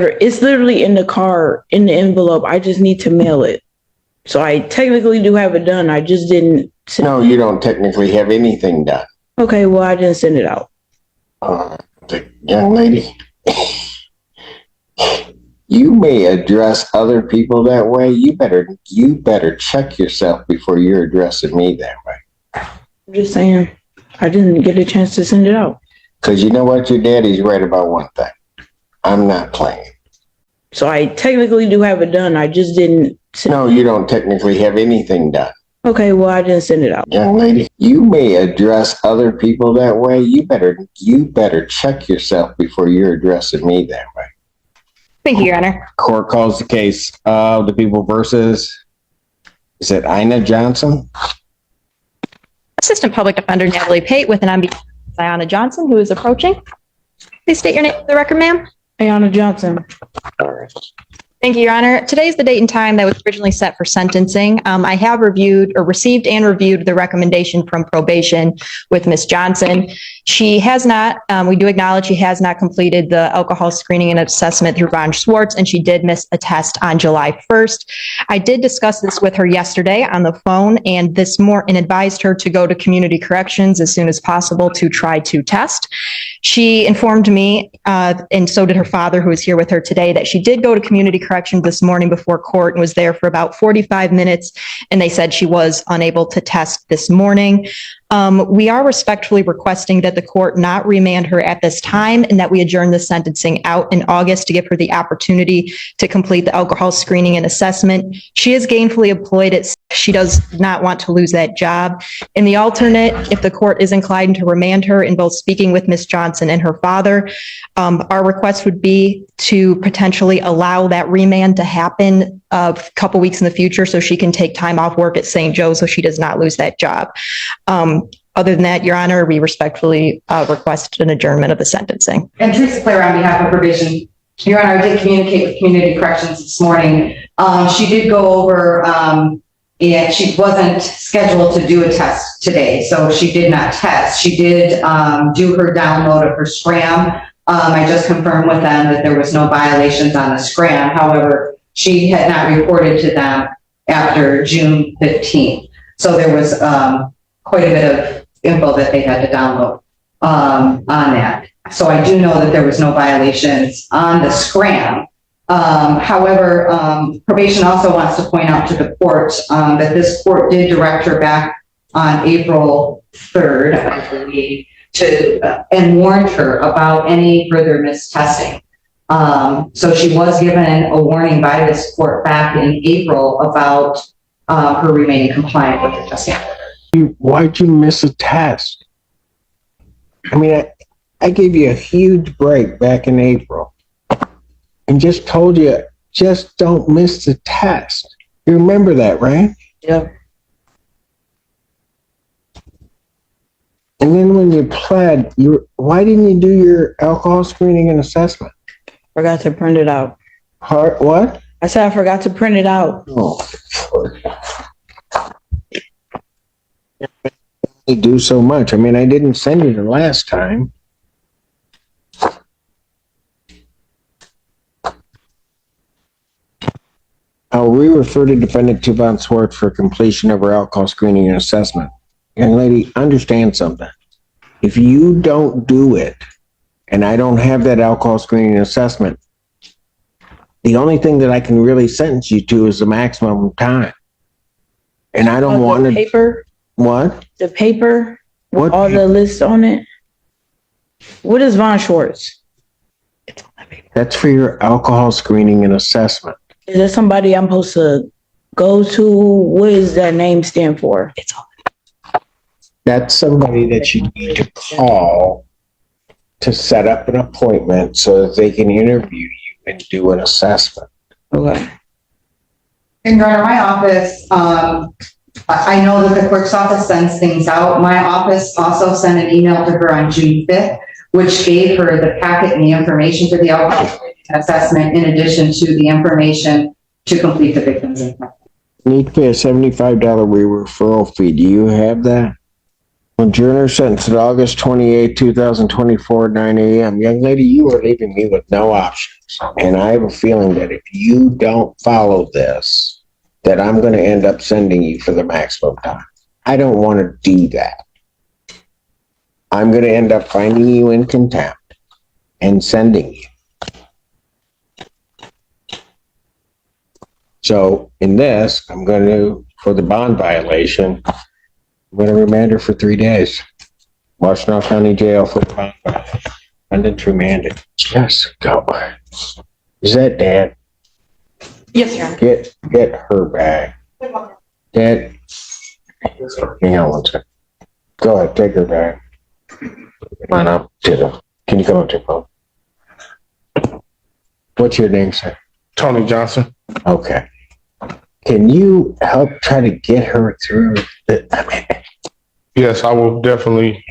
It's literally in the car, in the envelope. I just need to mail it. So I technically do have it done. I just didn't. No, you don't technically have anything done. Okay, well, I didn't send it out. Young lady, you may address other people that way. You better check yourself before you're addressing me that way. I'm just saying, I didn't get a chance to send it out. Because you know what? Your daddy's right about one thing. I'm not playing. So I technically do have it done. I just didn't. No, you don't technically have anything done. Okay, well, I didn't send it out. Young lady, you may address other people that way. You better check yourself before you're addressing me that way. Thank you, Your Honor. Court calls the case of the people versus, is it Ina Johnson? Assistant Public Defender Natalie Pate with an on behalf of Ayanna Johnson, who is approaching. Please state your name for the record, ma'am. Ayanna Johnson. All right. Thank you, Your Honor. Today is the date and time that was originally set for sentencing. I have received and reviewed the recommendation from probation with Ms. Johnson. She has not, we do acknowledge she has not completed the alcohol screening and assessment through Von Schwartz, and she did miss a test on July 1st. I did discuss this with her yesterday on the phone and advised her to go to community corrections as soon as possible to try to test. She informed me, and so did her father, who is here with her today, that she did go to community corrections this morning before court and was there for about 45 minutes, and they said she was unable to test this morning. We are respectfully requesting that the court not remand her at this time and that we adjourn the sentencing out in August to give her the opportunity to complete the alcohol screening and assessment. She is gainfully employed. She does not want to lose that job. In the alternate, if the court is inclined to remand her in both speaking with Ms. Johnson and her father, our request would be to potentially allow that remand to happen a couple weeks in the future so she can take time off work at St. Joe's so she does not lose that job. Other than that, Your Honor, we respectfully request an adjournment of the sentencing. And Teresa Claire on behalf of probation. Your Honor, I did communicate with community corrections this morning. She did go over, and she wasn't scheduled to do a test today, so she did not test. She did do her download of her scram. I just confirmed with them that there was no violations on the scram. However, she had not reported to them after June 15th. So there was quite a bit of info that they had to download on that. So I do know that there was no violations on the scram. However, probation also wants to point out to the court that this court did direct her back on April 3rd, I believe, and warned her about any further mistesting. So she was given a warning by this court back in April about her remaining compliant with the testing order. Why'd you miss a test? I mean, I gave you a huge break back in April and just told you, just don't miss the test. You remember that, right? Yeah. And then when you pled, why didn't you do your alcohol screening and assessment? Forgot to print it out. What? I said I forgot to print it out. Oh, you do so much. I mean, I didn't send you the last time. I'll re-refer to defendant to Von Schwartz for completion of her alcohol screening and assessment. Young lady, understand something. If you don't do it, and I don't have that alcohol screening and assessment, the only thing that I can really sentence you to is the maximum time. And I don't want to... Paper? What? The paper? With What all paper? the lists on it? What is Von Schwartz? It's on that paper. That's for your alcohol screening and assessment. Is that somebody I'm supposed to go to? What does that name stand for? It's on. That's somebody that you need to call to set up an appointment so that they can interview you and do an assessment. Okay. And Your Honor, my office, I know that the clerk's office sends things out. My office also sent an email to her on June 5th, which gave her the packet and the information for the alcohol assessment in addition to the information to complete the victim's impact. Need to pay a $75 referral fee. Do you have that? Adjourner sentenced August 28, 2024, 9 a.m. Young lady, you are leaving me with no option. And I have a feeling that if you don't follow this, that I'm going to end up sending you for the maximum time. I don't want to do that. I'm going to end up finding you in contempt and sending you. So in this, I'm going to, for the bond violation, I'm going to remand her for 3 days. Washtenaw County Jail for the bond violation. And then remanded. Just go. Is that Dad? Yes, Your Honor. Get her back. Dad. Hang on one second. Go ahead, take her back. Come on up to the. Can you come up to the phone? What's your name, sir? Tony Johnson. Okay. Can you help try to get her through Yes, I will definitely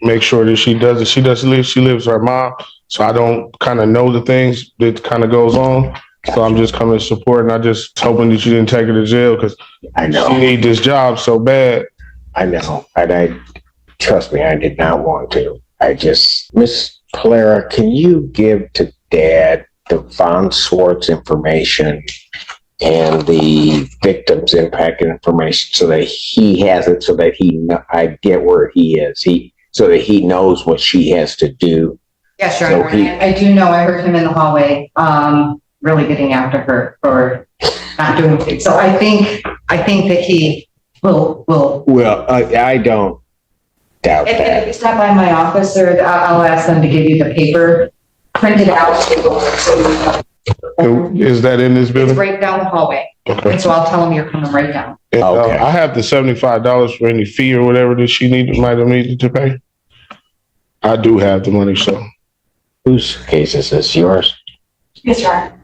make sure that she does it. She lives with her mom, so I don't kind of know the things that kind of goes on. So I'm just coming to support, and I just hoping that you didn't take her to jail because I know. she need this job so bad. I know. And I trust me, I did not want to. Miss Clara, can you give to Dad the Von Swartz information and the victim's impact information so that he has it, so that I get where he is, so that he knows what she has to do. Yes, Your So Honor. I do know, I heard him in the hallway, really getting after her for not doing things. So I think that he will. Well, I don't doubt If that. you stop by my office, or I'll ask them to give you the paper, print it out. Is that in this It's building? right down the hallway. Okay. And so I'll tell them you're coming right down. And, Okay. I have the $75 for any fee or whatever that she might have needed to pay. I do have the money, so. Whose case is this? Yours? Yes, Your Honor.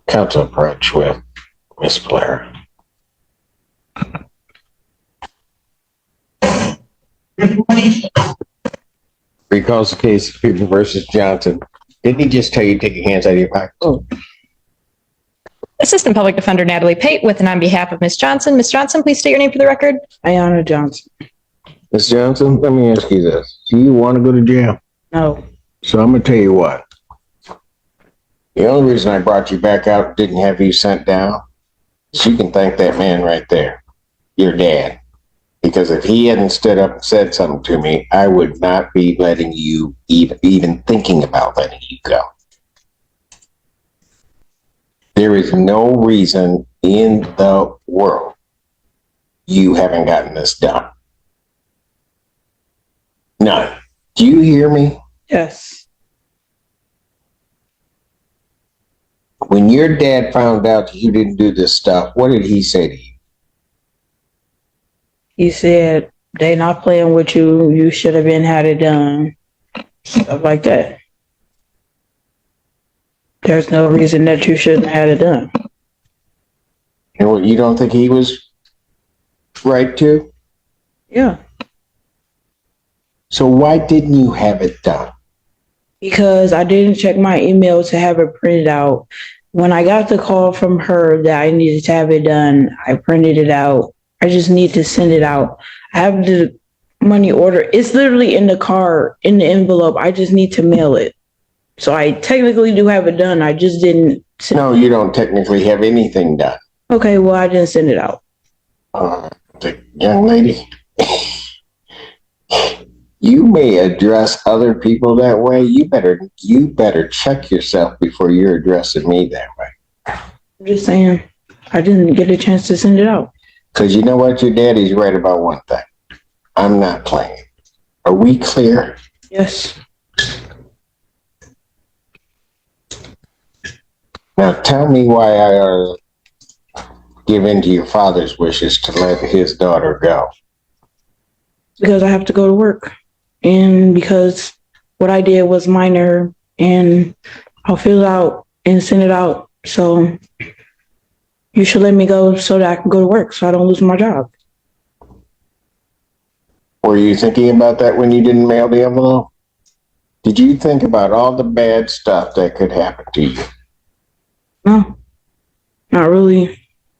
Counsel approach with Miss Blair. Recalls the case of People versus Johnson. Didn't he just tell you to take your hands out of your pockets? Oh. Assistant Public Defender Natalie Pate with and on behalf of Ms. Johnson. Ms. Johnson, please state your name for the record. Ayana Johnson. Miss Johnson, let me ask you this. Do you want to go to jail? No. So I'm going to tell you what. The only reason I brought you back out and didn't have you sent down is you can thank that man right there, your dad. Because if he hadn't stood up and said something to me, I would not be letting you, even thinking about letting you go. There is no reason in the world you haven't gotten this done. None. Do you hear me? Yes. When your dad found out that you didn't do this stuff, what did he say to you? He said, they not playing with you. You should have been had it done. Stuff like that. There's no reason that you shouldn't have had it done. You don't think he was right to? Yeah. So why didn't you have it done? Because I didn't check my email to have it printed out. When I got the call from her that I needed to have it done, I printed it out. I just need to send it out. I have the money order. It's literally in the car, in the envelope. I just need to mail it. So I technically do have it done. I just didn't send No, you don't technically have anything done. Okay, well, I didn't send it out. The young lady, you may address other people that way. You better check yourself before you're addressing me that way. I'm just saying, I didn't get a chance to send it out. Because you know what? Your daddy's right about one thing. I'm not playing. Are we clear? Yes. Now tell me why I ought to give in to your father's wishes to let his daughter go. Because I have to go to work. And because what I did was minor, and I'll fill it out and send it out. So you should let me go so that I can go to work so I don't lose my job. Were you thinking about that when you didn't mail the envelope? Did you think about all the bad stuff that could happen to you? No, not really.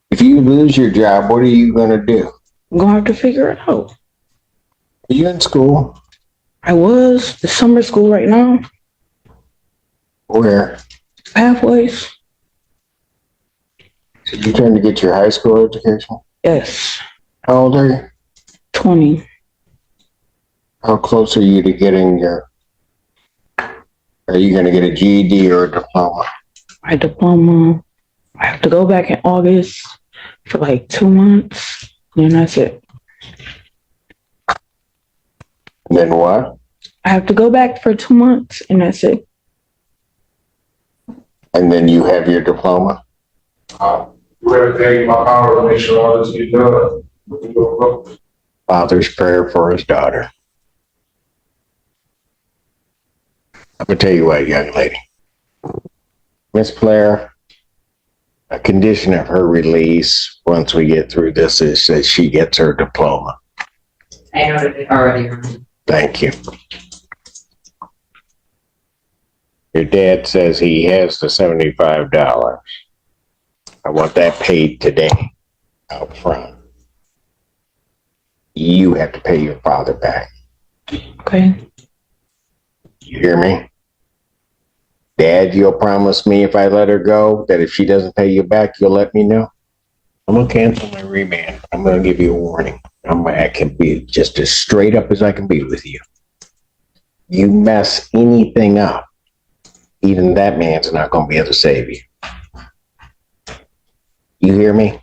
If you lose your job, what are you going to do? I'm going to have to figure it out. Are you in school? I was. The summer school right now. Where? Pathways? So you trying to get your high school education? Yes. How old are you? 20. How close are you to getting your, are you gonna get a GED or a diploma? My diploma. I have to go back in August for like 2 months. And that's it. Then what? I have to go back for 2 months and that's it. And then you have your diploma? Do everything in my power to make sure all this gets done. Father's prayer for his daughter. I'm gonna tell you what, young lady. Miss Blair, a condition of her release, once we get through this, is that she gets her diploma. I noted it already. Thank you. Your dad says he has the $75. I want that paid today, out front. You have to pay your father back. Okay. You hear me? Dad, you'll promise me if I let her go that if she doesn't pay you back, you'll let me know? I'm gonna cancel my remand. I'm gonna give you a warning. I can be just as straight up as I can be with you. You mess anything up, even that man's not gonna be able to save you. You hear me?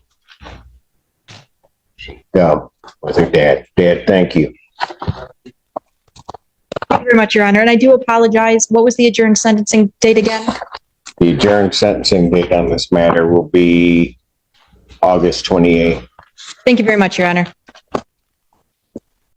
Go with her dad. Dad, thank you. Thank you very much, Your Honor. And I do apologize. What was the adjourned sentencing date again? The adjourned sentencing date on this matter will be August 28th. Thank you very much, Your Honor.